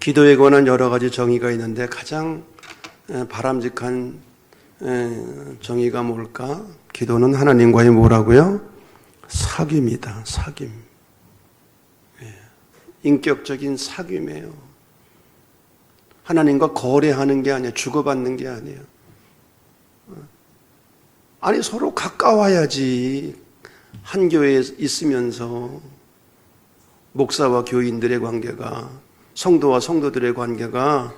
기도에 관한 여러 가지 정의가 있는데 가장 바람직한 정의가 뭘까? 기도는 하나님과의 뭐라고요? 사귐이다. 사귐. 인격적인 사귐이에요. 하나님과 거래하는 게 아니에요. 주고받는 게 아니에요. 아니 서로 가까워야지. 한 교회에 있으면서 목사와 교인들의 관계가, 성도와 성도들의 관계가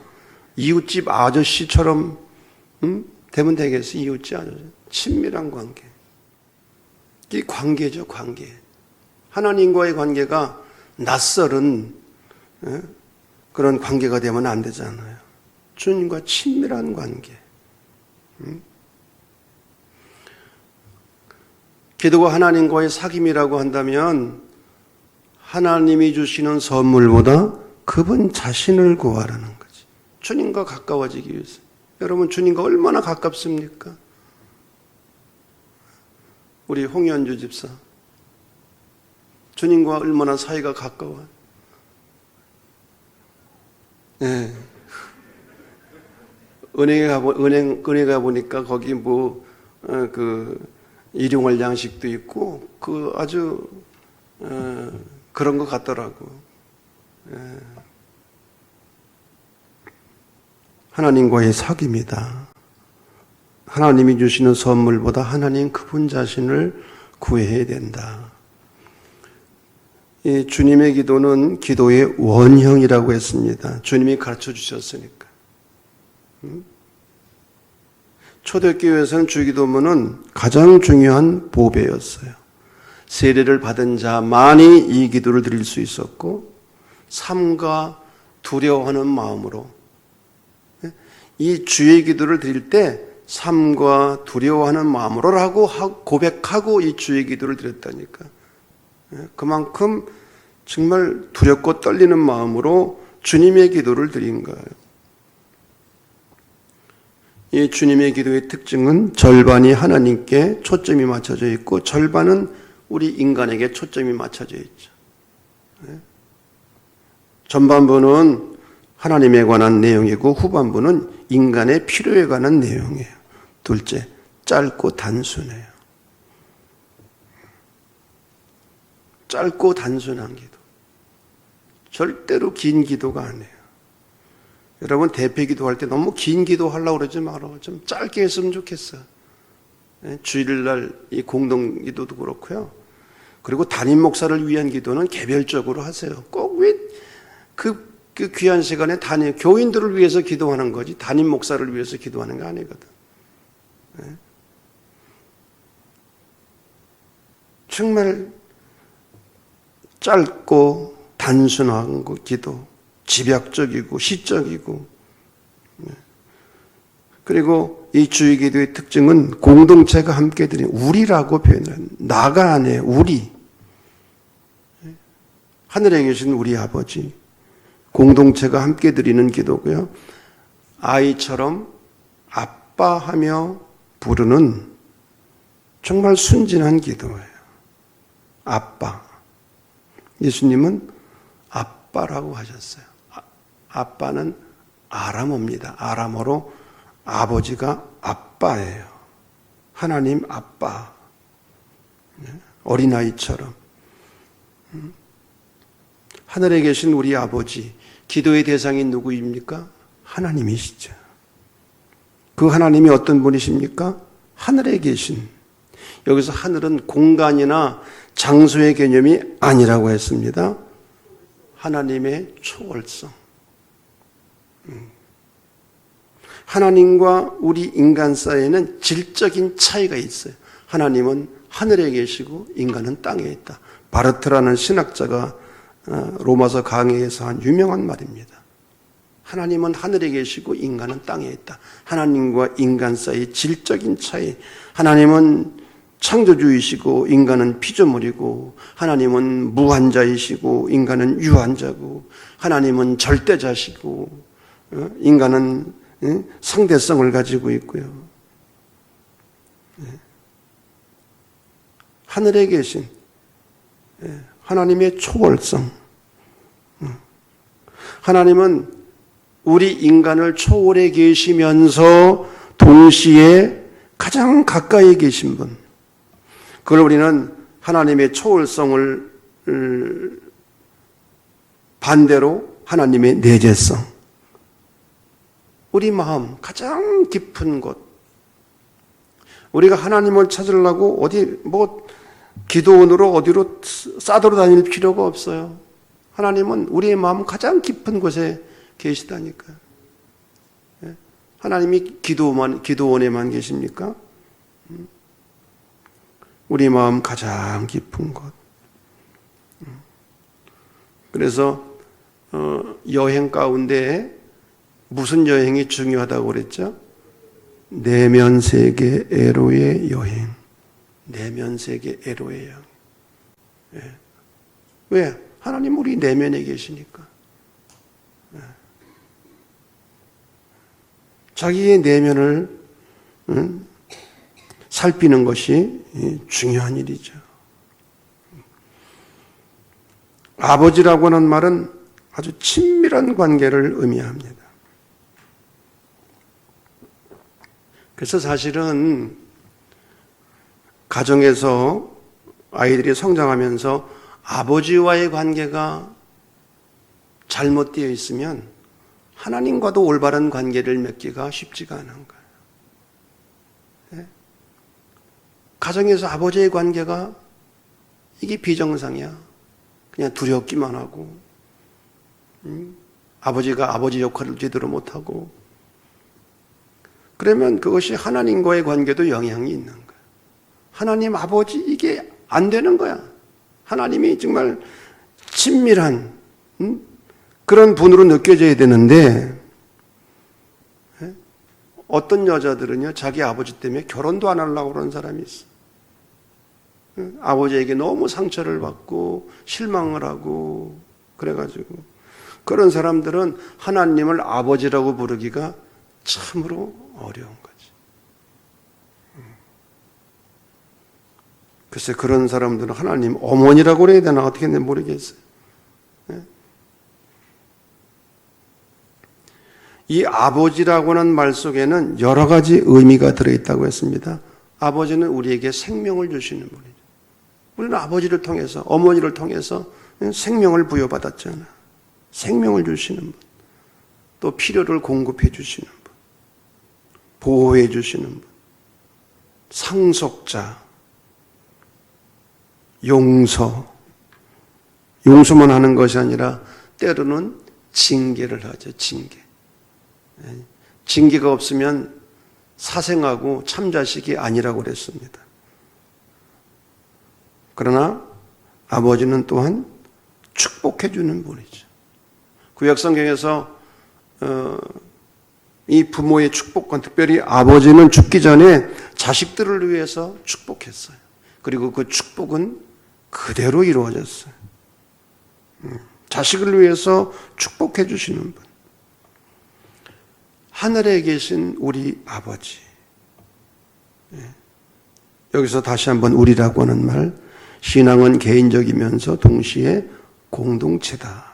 이웃집 아저씨처럼 되면 되겠어요. 이웃집 아저씨. 친밀한 관계. 이 관계죠, 관계. 하나님과의 관계가 낯설은 그런 관계가 되면 안 되잖아요. 주님과 친밀한 관계. 기도가 하나님과의 사귐이라고 한다면 하나님이 주시는 선물보다 그분 자신을 구하라는 거지. 주님과 가까워지기 위해서. 여러분, 주님과 얼마나 가깝습니까? 우리 홍현주 집사. 주님과 얼마나 사이가 가까워요. 네. 은행에 가보니까 거기 일용할 양식도 있고, 아주, 그런 것 같더라고. 하나님과의 사귐이다. 하나님이 주시는 선물보다 하나님 그분 자신을 구해야 된다. 이 주님의 기도는 기도의 원형이라고 했습니다. 주님이 가르쳐 주셨으니까. 초대교회에서는 주기도문은 가장 중요한 보배였어요. 세례를 받은 자만이 이 기도를 드릴 수 있었고, 삼가 두려워하는 마음으로 이 주의 기도를 드릴 때 삼가 두려워하는 마음으로라고 고백하고 이 주의 기도를 드렸다니까. 그만큼 정말 두렵고 떨리는 마음으로 주님의 기도를 드린 거예요. 이 주님의 기도의 특징은 절반이 하나님께 초점이 맞춰져 있고 절반은 우리 인간에게 초점이 맞춰져 있죠. 전반부는 하나님에 관한 내용이고 후반부는 인간의 필요에 관한 내용이에요. 둘째, 짧고 단순해요. 짧고 단순한 기도. 절대로 긴 기도가 아니에요. 여러분, 대패 기도할 때 너무 긴 기도 하려고 그러지 마라. 좀 짧게 했으면 좋겠어. 주일날 이 공동 기도도 그렇고요. 그리고 담임 목사를 위한 기도는 개별적으로 하세요. 꼭 왜 그 귀한 시간에 교인들을 위해서 기도하는 거지 담임 목사를 위해서 기도하는 게 아니거든. 정말 짧고 단순한 기도, 집약적이고 시적이고, 그리고 이 주의 기도의 특징은 공동체가 함께 드리는 우리라고 표현을, 나가 아니에요. 우리. 하늘에 계신 우리 아버지, 공동체가 함께 드리는 기도고요. 아이처럼 아빠하며 부르는 정말 순진한 기도예요. 아빠. 예수님은 아빠라고 하셨어요. 아빠는 아람어입니다. 아람어로 아버지가 아빠예요. 하나님 아빠. 어린아이처럼. 하늘에 계신 우리 아버지, 기도의 대상이 누구입니까? 하나님이시죠. 그 하나님이 어떤 분이십니까? 하늘에 계신. 여기서 하늘은 공간이나 장소의 개념이 아니라고 했습니다. 하나님의 초월성. 하나님과 우리 인간 사이에는 질적인 차이가 있어요. 하나님은 하늘에 계시고 인간은 땅에 있다. 바르트라는 신학자가 로마서 강해에서 한 유명한 말입니다. 하나님은 하늘에 계시고 인간은 땅에 있다. 하나님과 인간 사이의 질적인 차이. 하나님은 창조주이시고 인간은 피조물이고, 하나님은 무한자이시고 인간은 유한자고, 하나님은 절대자시고 인간은 상대성을 가지고 있고요. 하늘에 계신 하나님의 초월성. 하나님은 우리 인간을 초월해 계시면서 동시에 가장 가까이 계신 분. 그걸 우리는 하나님의 초월성을 반대로 하나님의 내재성. 우리 마음 가장 깊은 곳. 우리가 하나님을 찾으려고 어디 기도원으로 어디로 싸돌아다닐 필요가 없어요. 하나님은 우리의 마음 가장 깊은 곳에 계시다니까요. 하나님이 기도원에만 계십니까? 우리 마음 가장 깊은 곳. 그래서 여행 가운데 무슨 여행이 중요하다고 그랬죠? 내면 세계 에로의 여행. 내면 세계 에로의 여행. 예. 왜? 하나님 우리 내면에 계시니까. 예. 자기의 내면을 살피는 것이 중요한 일이죠. 아버지라고 하는 말은 아주 친밀한 관계를 의미합니다. 그래서 사실은 가정에서 아이들이 성장하면서 아버지와의 관계가 잘못되어 있으면 하나님과도 올바른 관계를 맺기가 쉽지가 않은 거예요. 네? 가정에서 아버지의 관계가 이게 비정상이야. 그냥 두렵기만 하고 아버지가 아버지 역할을 제대로 못하고 그러면 그것이 하나님과의 관계도 영향이 있는 거예요. 하나님 아버지 이게 안 되는 거야. 하나님이 정말 친밀한 그런 분으로 느껴져야 되는데 어떤 여자들은요 자기 아버지 때문에 결혼도 안 하려고 그러는 사람이 있어. 아버지에게 너무 상처를 받고 실망을 하고 그래가지고 그런 사람들은 하나님을 아버지라고 부르기가 참으로 어려운 거지. 글쎄 그런 사람들은 하나님 어머니라고 그래야 되나 어떻게 했는지 모르겠어요. 이 아버지라고 하는 말 속에는 여러 가지 의미가 들어있다고 했습니다. 아버지는 우리에게 생명을 주시는 분이죠. 우리는 아버지를 통해서 어머니를 통해서 생명을 부여받았잖아. 생명을 주시는 분. 또 필요를 공급해 주시는 분. 보호해 주시는 분. 상속자. 용서만 하는 것이 아니라 때로는 징계를 하죠. 징계가 없으면 사생하고 참자식이 아니라고 그랬습니다. 그러나 아버지는 또한 축복해 주는 분이죠. 구약성경에서 이 부모의 축복과 특별히 아버지는 죽기 전에 자식들을 위해서 축복했어요. 그리고 그 축복은 그대로 이루어졌어요. 자식을 위해서 축복해 주시는 분. 하늘에 계신 우리 아버지. 여기서 다시 한번 우리라고 하는 말. 신앙은 개인적이면서 동시에 공동체다.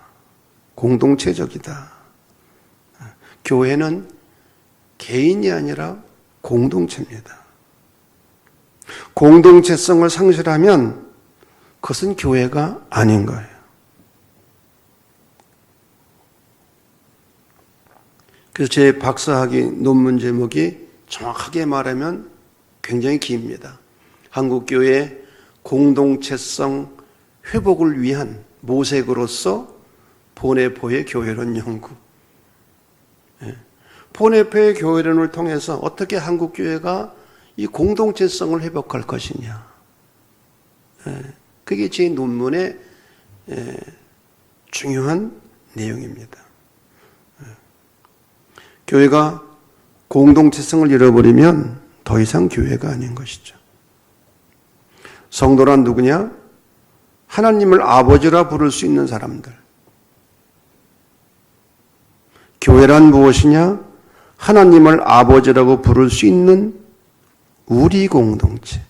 공동체적이다. 교회는 개인이 아니라 공동체입니다. 공동체성을 상실하면 그것은 교회가 아닌 거예요. 그래서 제 박사학위 논문 제목이 정확하게 말하면 굉장히 깁니다. 한국교회 공동체성 회복을 위한 모색으로서 보네포의 교회론 연구. 보네포의 교회론을 통해서 어떻게 한국교회가 이 공동체성을 회복할 것이냐. 그게 제 논문의 중요한 내용입니다. 교회가 공동체성을 잃어버리면 더 이상 교회가 아닌 것이죠. 성도란 누구냐? 하나님을 아버지라 부를 수 있는 사람들. 교회란 무엇이냐? 하나님을 아버지라고 부를 수 있는 우리 공동체.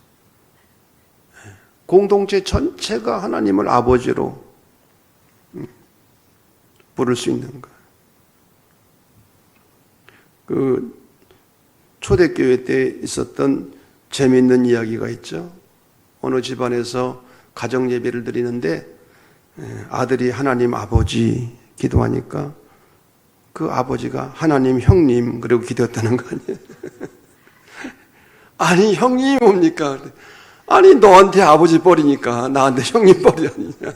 공동체 전체가 하나님을 아버지로 부를 수 있는 것. 그 초대교회 때 있었던 재미있는 이야기가 있죠. 어느 집안에서 가정 예배를 드리는데 아들이 하나님 아버지 기도하니까 그 아버지가 하나님 형님 그리고 기도했다는 거 아니에요. 아니 형님이 뭡니까? 아니 너한테 아버지 뻘이니까 나한테 형님 뻘이 아니냐.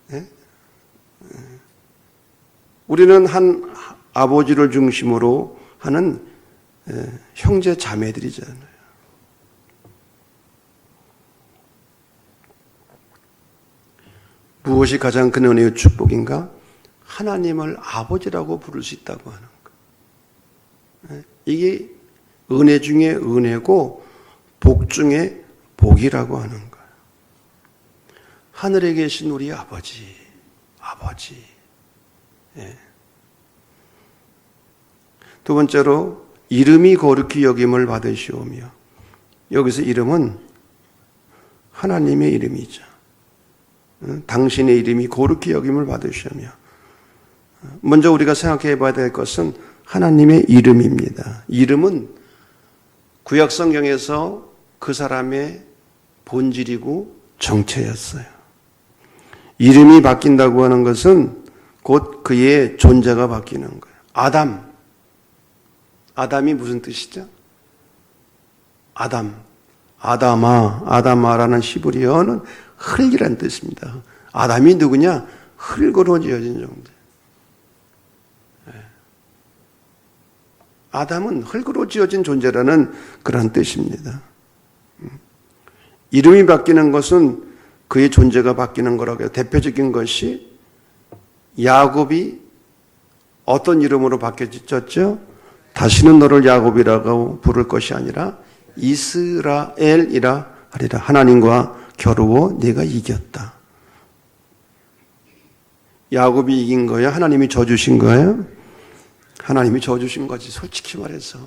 네? 우리는 한 아버지를 중심으로 하는 형제 자매들이잖아요. 무엇이 가장 큰 은혜의 축복인가? 하나님을 아버지라고 부를 수 있다고 하는 것. 이게 은혜 중에 은혜고 복 중에 복이라고 하는 거예요. 하늘에 계신 우리 아버지. 두 번째로 이름이 거룩히 여김을 받으시오며, 여기서 이름은 하나님의 이름이죠. 당신의 이름이 거룩히 여김을 받으시오며, 먼저 우리가 생각해 봐야 될 것은 하나님의 이름입니다. 이름은 구약 성경에서 그 사람의 본질이고 정체였어요. 이름이 바뀐다고 하는 것은 곧 그의 존재가 바뀌는 거예요. 아담이 무슨 뜻이죠? 아담아라는 히브리어는 흙이라는 뜻입니다. 아담이 누구냐? 흙으로 지어진 존재. 아담은 흙으로 지어진 존재라는 그런 뜻입니다. 이름이 바뀌는 것은 그의 존재가 바뀌는 거라고 해요. 대표적인 것이 야곱이 어떤 이름으로 바뀌어졌죠? 다시는 너를 야곱이라고 부를 것이 아니라 이스라엘이라 하리라. 하나님과 겨루어 네가 이겼다. 야곱이 이긴 거야? 하나님이 져주신 거예요? 하나님이 져주신 거지, 솔직히 말해서.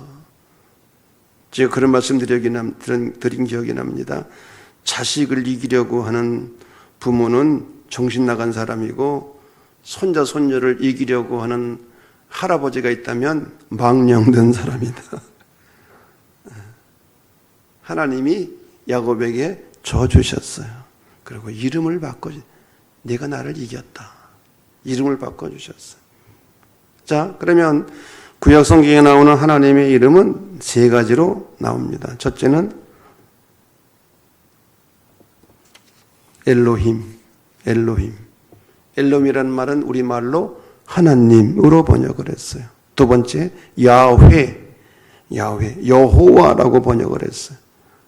제가 그런 말씀 드린 기억이 납니다. 자식을 이기려고 하는 부모는 정신 나간 사람이고, 손자, 손녀를 이기려고 하는 할아버지가 있다면 망령된 사람이다. 하나님이 야곱에게 져주셨어요. 그리고 이름을 네가 나를 이겼다. 이름을 바꿔주셨어요. 자, 그러면 구약 성경에 나오는 하나님의 이름은 세 가지로 나옵니다. 첫째는 엘로힘이라는 말은 우리말로 하나님으로 번역을 했어요. 두 번째 야훼, 여호와라고 번역을 했어요.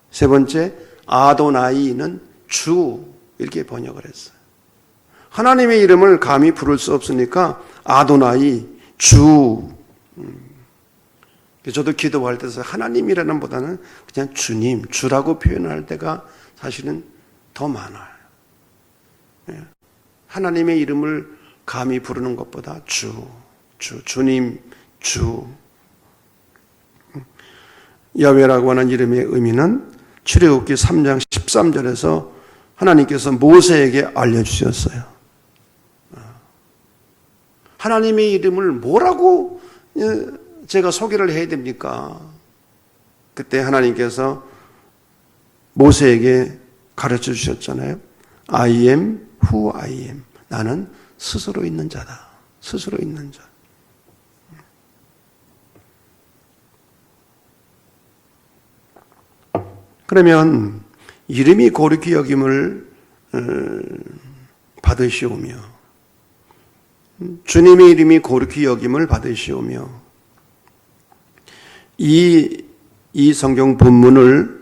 세 번째 아도나이는 주, 이렇게 번역을 했어요. 하나님의 이름을 감히 부를 수 없으니까 아도나이, 주. 저도 기도할 때서 하나님이라는 보다는 그냥 주님, 주라고 표현할 때가 사실은 더 많아요. 하나님의 이름을 감히 부르는 것보다 주님, 주. 야훼라고 하는 이름의 의미는 출애굽기 3장 13절에서 하나님께서 모세에게 알려주셨어요. 하나님의 이름을 뭐라고 제가 소개를 해야 됩니까? 그때 하나님께서 모세에게 가르쳐 주셨잖아요. I am who I am. 나는 스스로 있는 자다. 스스로 있는 자. 그러면 이름이 거룩히 여김을 받으시오며, 주님의 이름이 거룩히 여김을 받으시오며, 이 성경 본문을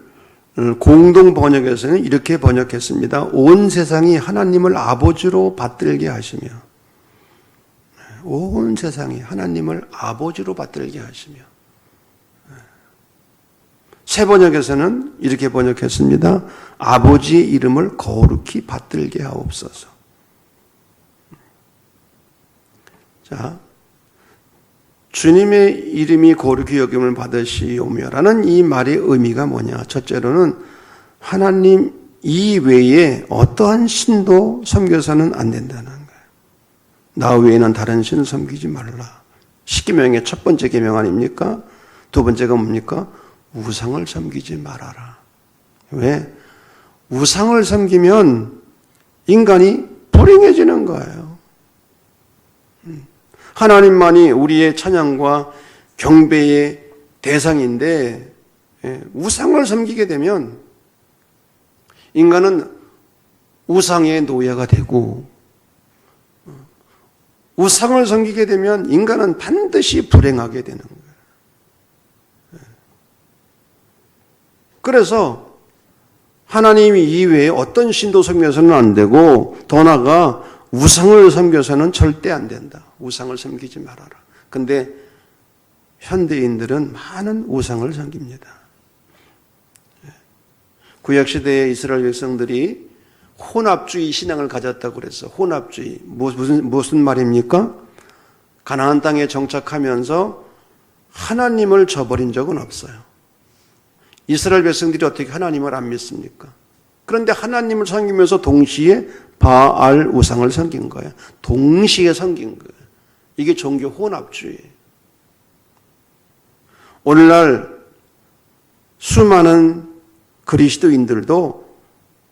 공동 번역에서는 이렇게 번역했습니다. 온 세상이 하나님을 아버지로 받들게 하시며, 온 세상이 하나님을 아버지로 받들게 하시며. 새 번역에서는 이렇게 번역했습니다. 아버지의 이름을 거룩히 받들게 하옵소서. 자, 주님의 이름이 거룩히 여김을 받으시오며라는 이 말의 의미가 뭐냐? 첫째로는 하나님 이외에 어떠한 신도 섬겨서는 안 된다는 거예요. 나 외에는 다른 신을 섬기지 말라. 십계명의 첫 번째 계명 아닙니까? 두 번째가 뭡니까? 우상을 섬기지 말아라. 왜? 우상을 섬기면 인간이 불행해지는 거예요. 하나님만이 우리의 찬양과 경배의 대상인데 우상을 섬기게 되면 인간은 우상의 노예가 되고 우상을 섬기게 되면 인간은 반드시 불행하게 되는 거예요. 그래서 하나님 이외에 어떤 신도 섬겨서는 안 되고 더 나아가 우상을 섬겨서는 절대 안 된다. 우상을 섬기지 말아라. 근데 현대인들은 많은 우상을 섬깁니다. 구약시대의 이스라엘 백성들이 혼합주의 신앙을 가졌다고 그랬어. 혼합주의. 무슨 말입니까? 가나안 땅에 정착하면서 하나님을 저버린 적은 없어요. 이스라엘 백성들이 어떻게 하나님을 안 믿습니까? 그런데 하나님을 섬기면서 동시에 바알 우상을 섬긴 거예요. 동시에 섬긴 거예요. 이게 종교 혼합주의예요. 오늘날 수많은 그리스도인들도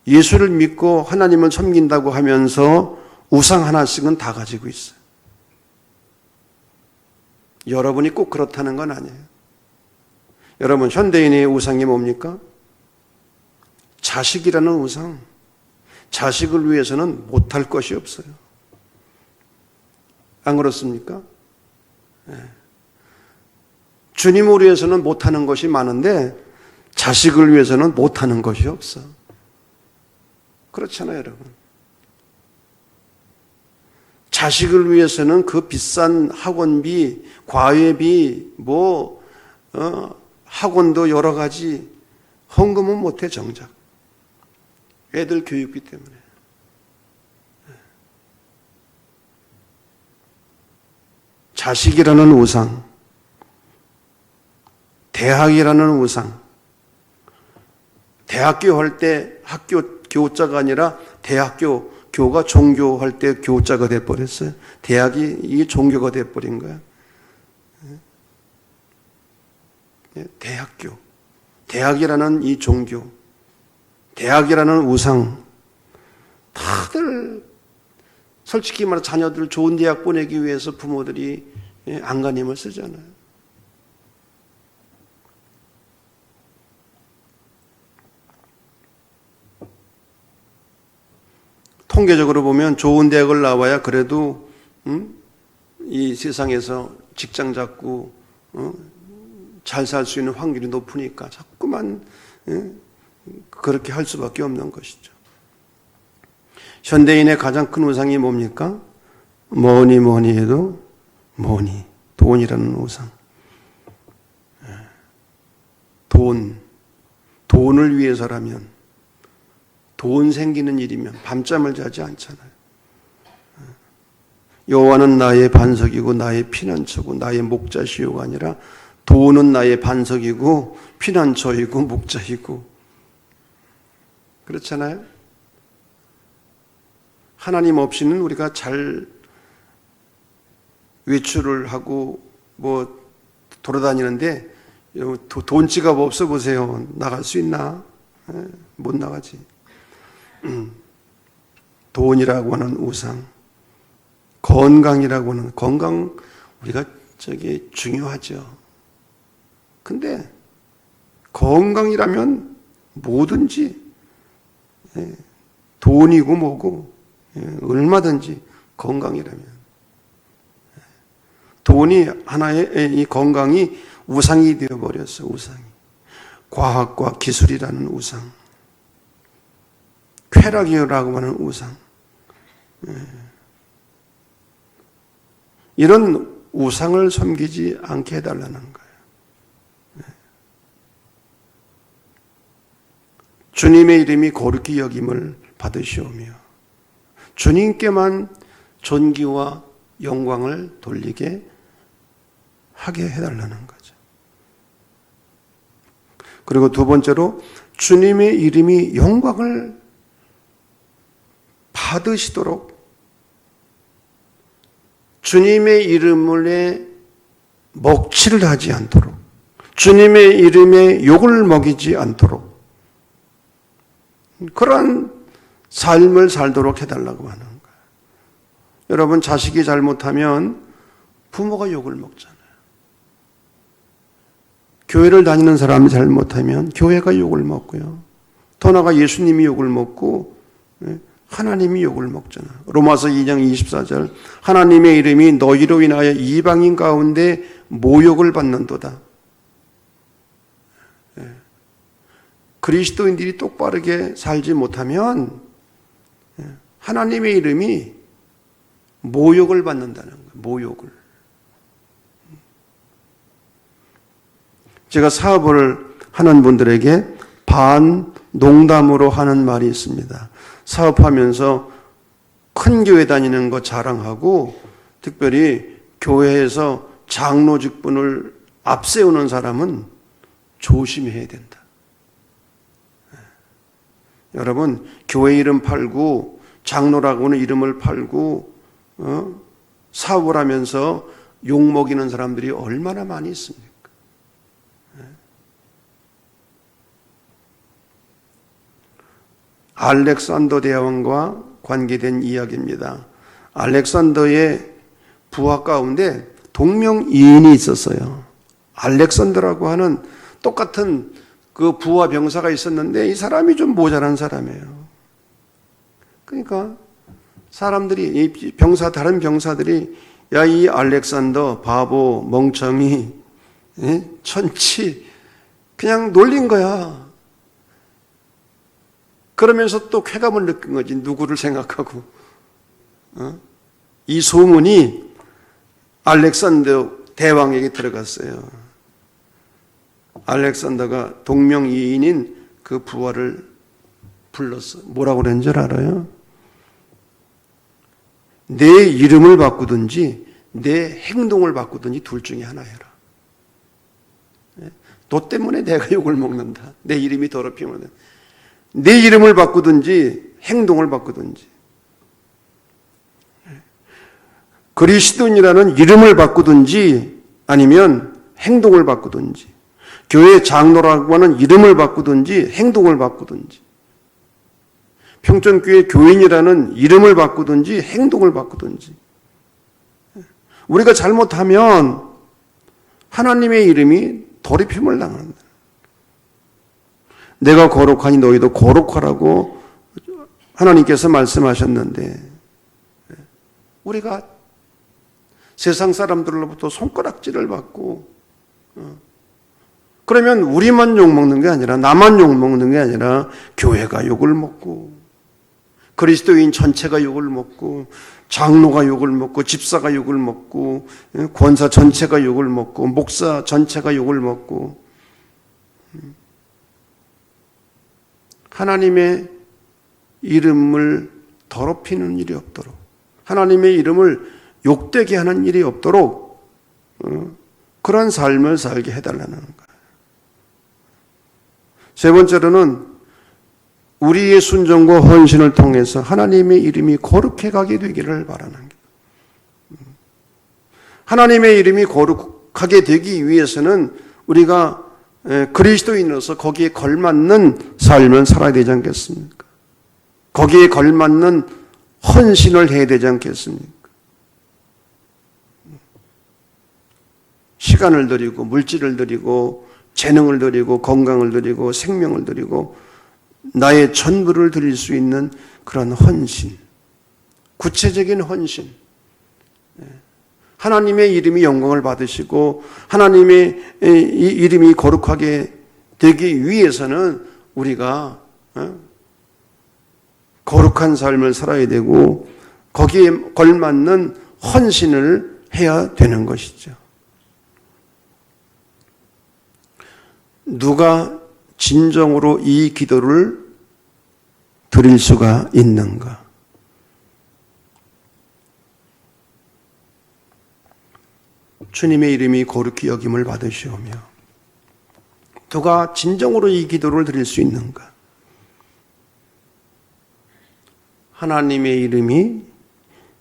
예수를 믿고 하나님을 섬긴다고 하면서 우상 하나씩은 다 가지고 있어요. 여러분이 꼭 그렇다는 건 아니에요. 여러분, 현대인의 우상이 뭡니까? 자식이라는 우상. 자식을 위해서는 못할 것이 없어요. 안 그렇습니까? 네. 주님을 위해서는 못하는 것이 많은데 자식을 위해서는 못하는 것이 없어. 그렇잖아요, 여러분. 자식을 위해서는 그 비싼 학원비, 과외비, 학원도 여러 가지 헌금은 못해, 정작. 애들 교육비 때문에. 자식이라는 우상, 대학이라는 우상, 대학교 할 때 학교 교자가 아니라 대학교 교가 종교할 때 교자가 돼버렸어요. 대학이 이게 종교가 돼버린 거야. 대학교, 대학이라는 이 종교, 대학이라는 우상, 다들 솔직히 말해 자녀들 좋은 대학 보내기 위해서 부모들이 안간힘을 쓰잖아요. 통계적으로 보면 좋은 대학을 나와야 그래도 이 세상에서 직장 잡고 잘 살 수 있는 확률이 높으니까 자꾸만 그렇게 할 수밖에 없는 것이죠. 현대인의 가장 큰 우상이 뭡니까? 뭐니 해도 돈이라는 우상. 돈을 위해서라면, 돈 생기는 일이면 밤잠을 자지 않잖아요. 여호와는 나의 반석이고 나의 피난처고 나의 목자시오가 아니라 돈은 나의 반석이고 피난처이고 목자이고, 그렇잖아요. 하나님 없이는 우리가 잘 외출을 하고 돌아다니는데 돈 지갑 없어 보세요. 나갈 수 있나? 못 나가지. 돈이라고 하는 우상, 건강이라고 하는 건강, 우리가 중요하죠. 근데 건강이라면 뭐든지 돈이고 뭐고 얼마든지 건강이라면, 돈이 하나의 이 건강이 우상이 되어버렸어. 우상이. 과학과 기술이라는 우상, 쾌락이라고 하는 우상, 이런 우상을 섬기지 않게 해달라는 거예요. 주님의 이름이 거룩히 여김을 받으시오며 주님께만 존귀와 영광을 돌리게 하게 해달라는 거죠. 그리고 두 번째로 주님의 이름이 영광을 받으시도록 주님의 이름에 먹칠을 하지 않도록, 주님의 이름에 욕을 먹이지 않도록 그러한 삶을 살도록 해달라고 하는 거예요. 여러분, 자식이 잘못하면 부모가 욕을 먹잖아요. 교회를 다니는 사람이 잘못하면 교회가 욕을 먹고요. 더 나아가 예수님이 욕을 먹고 하나님이 욕을 먹잖아요. 로마서 2장 24절, 하나님의 이름이 너희로 인하여 이방인 가운데 모욕을 받는도다. 그리스도인들이 똑바르게 살지 못하면 하나님의 이름이 모욕을 받는다는 거예요. 모욕을. 제가 사업을 하는 분들에게 반 농담으로 하는 말이 있습니다. 사업하면서 큰 교회 다니는 거 자랑하고 특별히 교회에서 장로 직분을 앞세우는 사람은 조심해야 된다. 여러분, 교회 이름 팔고 장로라고는 이름을 팔고 사업을 하면서 욕먹이는 사람들이 얼마나 많이 있습니까? 알렉산더 대왕과 관계된 이야기입니다. 알렉산더의 부하 가운데 동명이인이 있었어요. 알렉산더라고 하는 똑같은 그 부하 병사가 있었는데 이 사람이 좀 모자란 사람이에요. 그러니까 사람들이, 다른 병사들이 야, 이 알렉산더 바보, 멍청이, 천치, 그냥 놀린 거야. 그러면서 또 쾌감을 느낀 거지. 누구를 생각하고. 이 소문이 알렉산더 대왕에게 들어갔어요. 알렉산더가 동명이인인 그 부하를 불렀어. 뭐라고 그랬는 줄 알아요? 내 이름을 바꾸든지 내 행동을 바꾸든지 둘 중에 하나 해라. 너 때문에 내가 욕을 먹는다. 내 이름이 더럽히면 내 이름을 바꾸든지 행동을 바꾸든지. 그리스도인이라는 이름을 바꾸든지 아니면 행동을 바꾸든지, 교회 장로라고 하는 이름을 바꾸든지 행동을 바꾸든지, 평촌교회 교인이라는 이름을 바꾸든지 행동을 바꾸든지. 우리가 잘못하면 하나님의 이름이 더럽힘을 당한다. 내가 거룩하니 너희도 거룩하라고 하나님께서 말씀하셨는데 우리가 세상 사람들로부터 손가락질을 받고 그러면 우리만 욕먹는 게 아니라, 나만 욕먹는 게 아니라 교회가 욕을 먹고 그리스도인 전체가 욕을 먹고 장로가 욕을 먹고 집사가 욕을 먹고 권사 전체가 욕을 먹고 목사 전체가 욕을 먹고 하나님의 이름을 더럽히는 일이 없도록, 하나님의 이름을 욕되게 하는 일이 없도록 그런 삶을 살게 해달라는 거예요. 세 번째로는 우리의 순종과 헌신을 통해서 하나님의 이름이 거룩해 가게 되기를 바라는 거예요. 하나님의 이름이 거룩하게 되기 위해서는 우리가 그리스도인으로서 거기에 걸맞는 삶을 살아야 되지 않겠습니까? 거기에 걸맞는 헌신을 해야 되지 않겠습니까? 시간을 드리고 물질을 드리고 재능을 드리고 건강을 드리고 생명을 드리고 나의 전부를 드릴 수 있는 그런 헌신, 구체적인 헌신, 하나님의 이름이 영광을 받으시고 하나님의 이름이 거룩하게 되기 위해서는 우리가 거룩한 삶을 살아야 되고 거기에 걸맞는 헌신을 해야 되는 것이죠. 누가 진정으로 이 기도를 드릴 수가 있는가? 주님의 이름이 거룩히 여김을 받으시오며. 누가 진정으로 이 기도를 드릴 수 있는가? 하나님의 이름이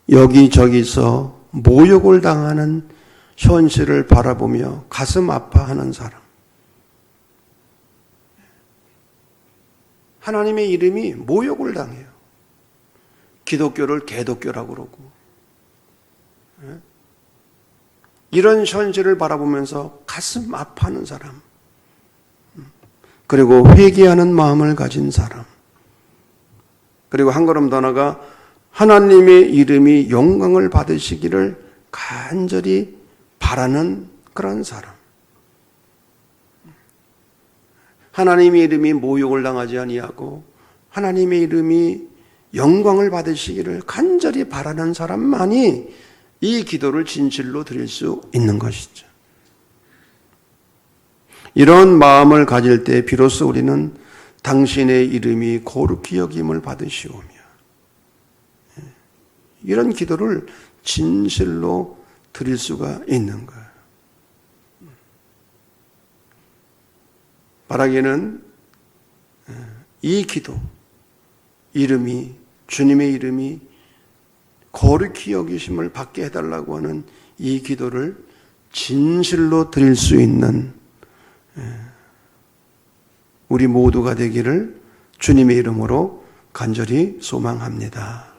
여기저기서 모욕을 당하는 현실을 바라보며 가슴 아파하는 사람. 하나님의 이름이 모욕을 당해요. 기독교를 개독교라고 그러고. 이런 현실을 바라보면서 가슴 아파하는 사람. 그리고 회개하는 마음을 가진 사람. 그리고 한 걸음 더 나아가 하나님의 이름이 영광을 받으시기를 간절히 바라는 그런 사람. 하나님의 이름이 모욕을 당하지 아니하고 하나님의 이름이 영광을 받으시기를 간절히 바라는 사람만이 이 기도를 진실로 드릴 수 있는 것이죠. 이런 마음을 가질 때 비로소 우리는 당신의 이름이 거룩히 여김을 받으시오며, 이런 기도를 진실로 드릴 수가 있는 거예요. 바라기는 이 기도, 이름이, 주님의 이름이 거룩히 여기심을 받게 해달라고 하는 이 기도를 진실로 드릴 수 있는 우리 모두가 되기를 주님의 이름으로 간절히 소망합니다.